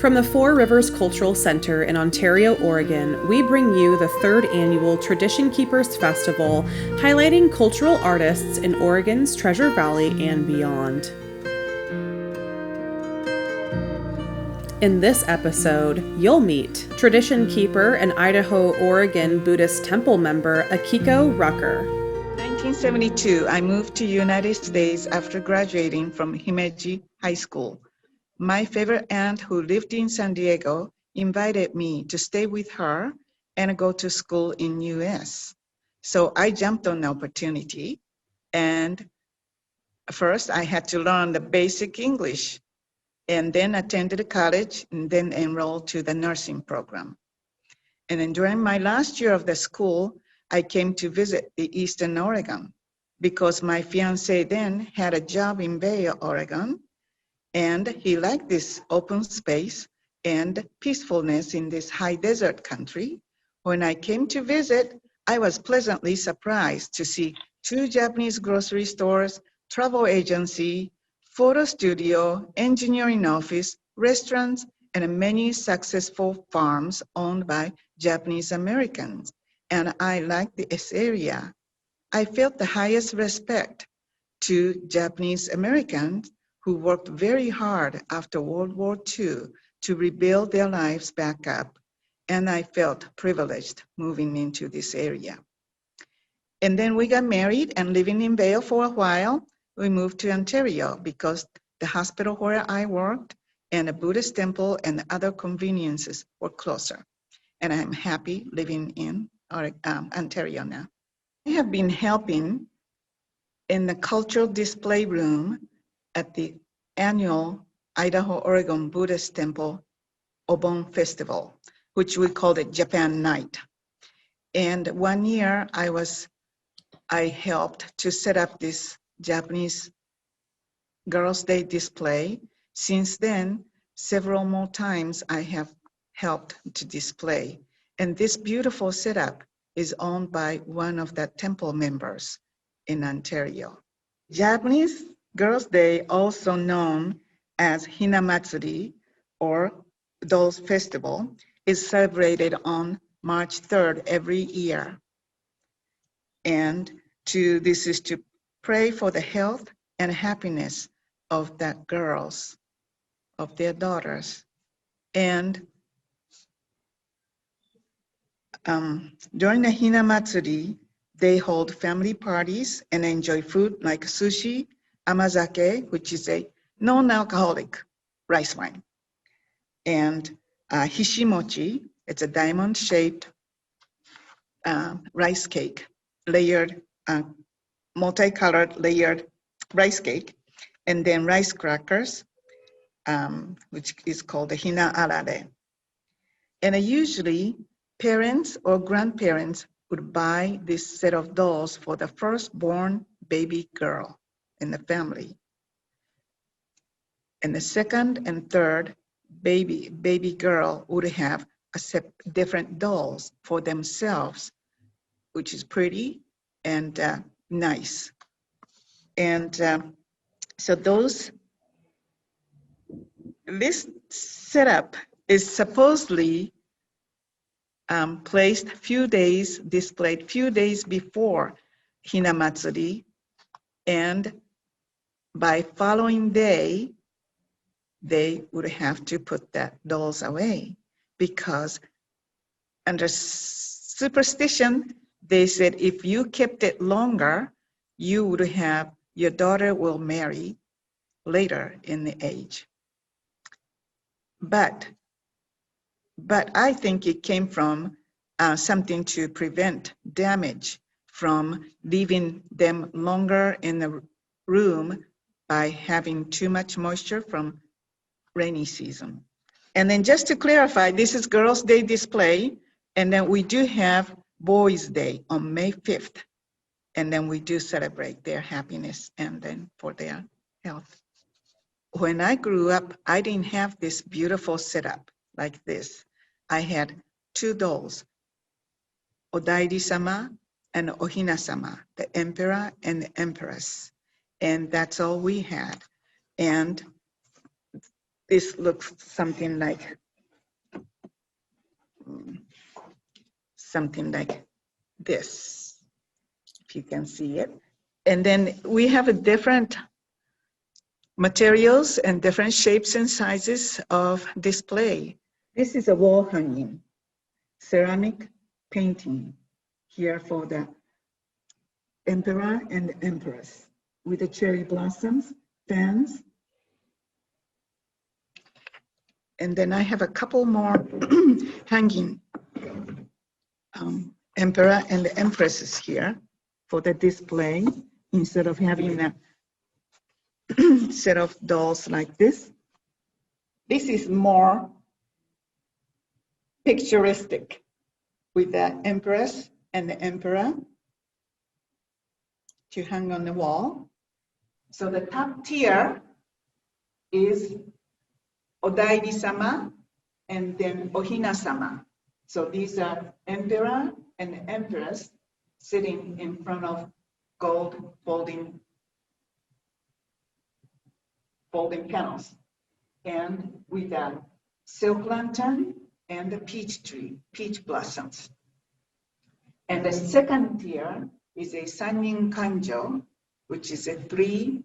From the Four Rivers Cultural Center in Ontario, Oregon, we bring you the third annual Tradition Keepers Festival, highlighting cultural artists in Oregon's Treasure Valley and beyond. In this episode, you'll meet tradition keeper and Idaho, Oregon Buddhist temple member Akiko Rucker. 1972, I moved to United States after graduating from Himeji High School. My favorite aunt who lived in San Diego invited me to stay with her and go to school in US. So I jumped on the opportunity, and first I had to learn the basic English and then attended college and then enrolled to the nursing program. And then during my last year of the school, I came to visit the Eastern Oregon because my fiance then had a job in Bay, Oregon, and he liked this open space and peacefulness in this high desert country. When I came to visit, I was pleasantly surprised to see 2 Japanese grocery stores, travel agency, photo studio, engineering office, restaurants, and many successful farms owned by Japanese Americans. And I liked this area. I felt the highest respect to Japanese Americans who worked very hard after World War II to rebuild their lives back up. And I felt privileged moving into this area. And then we got married and living in Vail for a while. We moved to Ontario because the hospital where I worked and a Buddhist temple and other conveniences were closer. And I'm happy living in Ontario now. I have been helping in the cultural display room at the annual Idaho, Oregon Buddhist Temple Obon Festival, which we called it Japan Night. And one year I helped to set up this Japanese Girls' Day display. Since then, several more times I have helped to display. And this beautiful setup is owned by one of the temple members in Ontario. Japanese Girls' Day, also known as Hinamatsuri or Dolls Festival, is celebrated on March 3rd every year. And this is to pray for the health and happiness of the girls, of their daughters. And during the Hinamatsuri, they hold family parties and enjoy food like sushi, amazake, which is a non-alcoholic rice wine, and hishimochi, it's a diamond-shaped rice cake, layered, multicolored layered rice cake, and then rice crackers, which is called the hina arare. And usually, parents or grandparents would buy this set of dolls for the firstborn baby girl in the family. And the second and third baby girl would have different dolls for themselves, which is pretty and nice. And so this setup is supposedly displayed few days before Hinamatsuri, and by following day, they would have to put that dolls away because under superstition, they said if you kept it longer, your daughter will marry later in the age. But I think it came from something to prevent damage from leaving them longer in the room by having too much moisture from rainy season. And then just to clarify, this is Girls' Day display, and then we do have Boys' Day on May 5th. And then we do celebrate their happiness and then for their health. When I grew up, I didn't have this beautiful setup like this. I had 2 dolls, Odairi-sama and Ohina-sama, the emperor and the empress. And that's all we had. And this looks something like this, if you can see it. And then we have a different materials and different shapes and sizes of display. This is a wall hanging, ceramic painting here for the emperor and the empress with the cherry blossoms, fans. And then I have a couple more hanging emperor and the empresses here for the display instead of having a set of dolls like this. This is more picturestic with the empress and the emperor to hang on the wall. So the top tier is Odairi-sama and then Ohina-sama. So these are emperor and empress sitting in front of gold folding panels, and with a silk lantern and the peach tree, peach blossoms. And the second tier is a Sannin Kanjo, which is a 3-court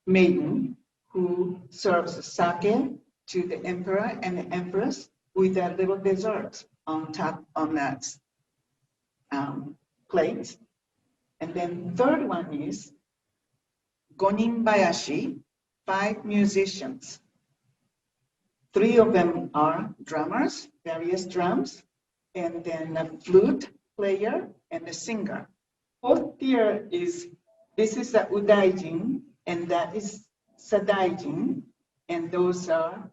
maiden who serves sake to the emperor and the empress with a little dessert on top on that plate. And then third one is Gonin Bayashi, 5 musicians. 3 of them are drummers, various drums, and then a flute player and a singer. Fourth tier is, this is the Udaijin, and that is Sadaijin, and those are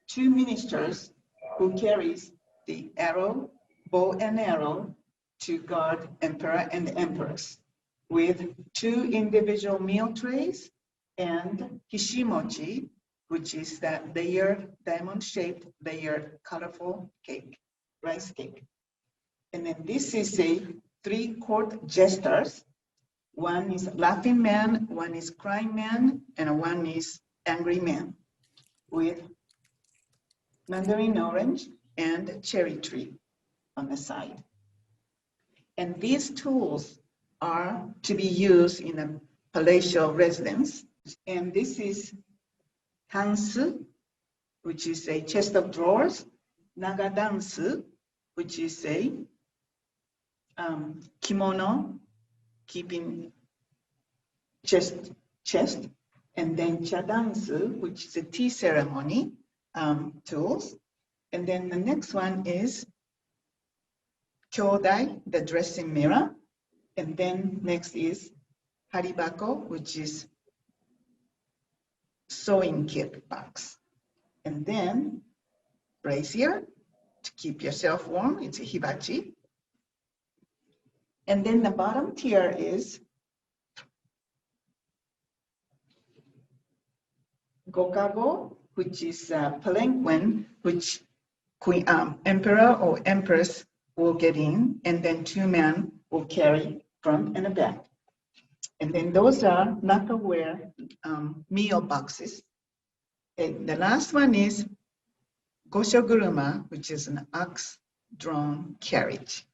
2 ministers who carries the arrow, bow and arrow, to guard emperor and empress, with 2 individual meal trays and hishimochi, which is that layered, diamond-shaped, layered, colorful cake, rice cake. And then this is a 3-court jesters. One is laughing man, one is crying man, and one is angry man, with mandarin orange and cherry tree on the side. And these tools are to be used in a palatial residence. And this is Tansu, which is a chest of drawers, Nagadansu, which is a kimono, keeping chest, and then Chadansu, which is a tea ceremony tools. And then the next one is Kyodai, the dressing mirror. And then next is Haribako, which is sewing kit box. And then brazier to keep yourself warm, it's a hibachi. And then the bottom tier is Gokago, which is a palanquin, which emperor or empress will get in, and then 2 men will carry front and back. And then those are Naka-ware meal boxes. And the last one is Goshoguruma, which is an ox-drawn carriage.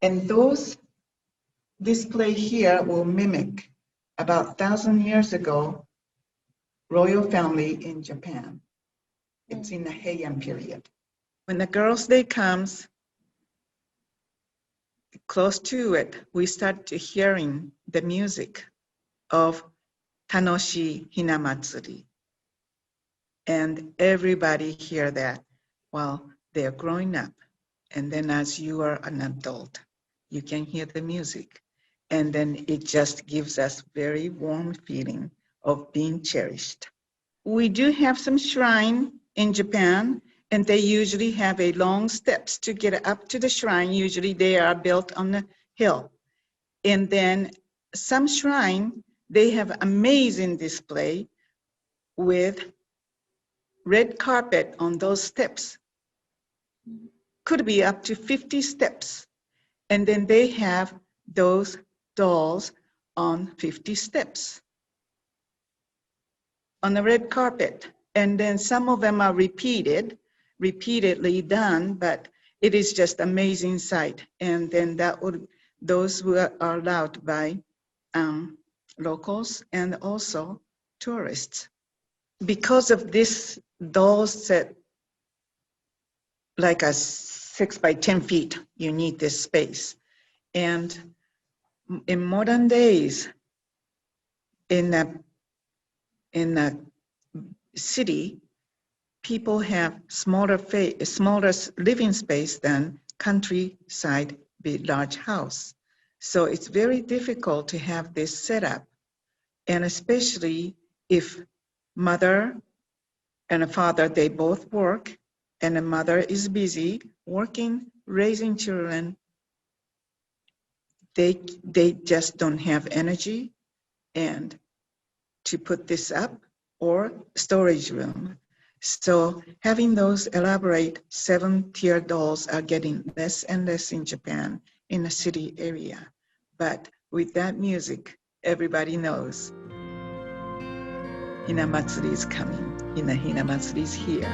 And those display here will mimic about 1,000 years ago royal family in Japan. It's in the Heian period. When the Girls' Day comes, close to it, we start to hearing the music of Tanoshi Hinamatsuri. And everybody hear that while they're growing up. And then as you are an adult, you can hear the music. And then it just gives us very warm feeling of being cherished. We do have some shrine in Japan, and they usually have a long steps to get up to the shrine. Usually they are built on the hill. And then some shrine, they have amazing display with red carpet on those steps. Could be up to 50 steps. And then they have those dolls on 50 steps. on the red carpet. And then some of them are repeatedly done, but it is just amazing sight. And then those who are allowed by locals and also tourists. Because of this doll set, like a 6 by 10 feet, you need this space. And in modern days, in a city, people have smaller living space than countryside, big large house. So it's very difficult to have this set up. And especially if mother and a father, they both work, and the mother is busy working, raising children, they just don't have energy and to put this up or storage room. So having those elaborate 7-tier dolls are getting less and less in Japan in the city area. But with that music, everybody knows Hinamatsuri is coming. Hinamatsuri is here.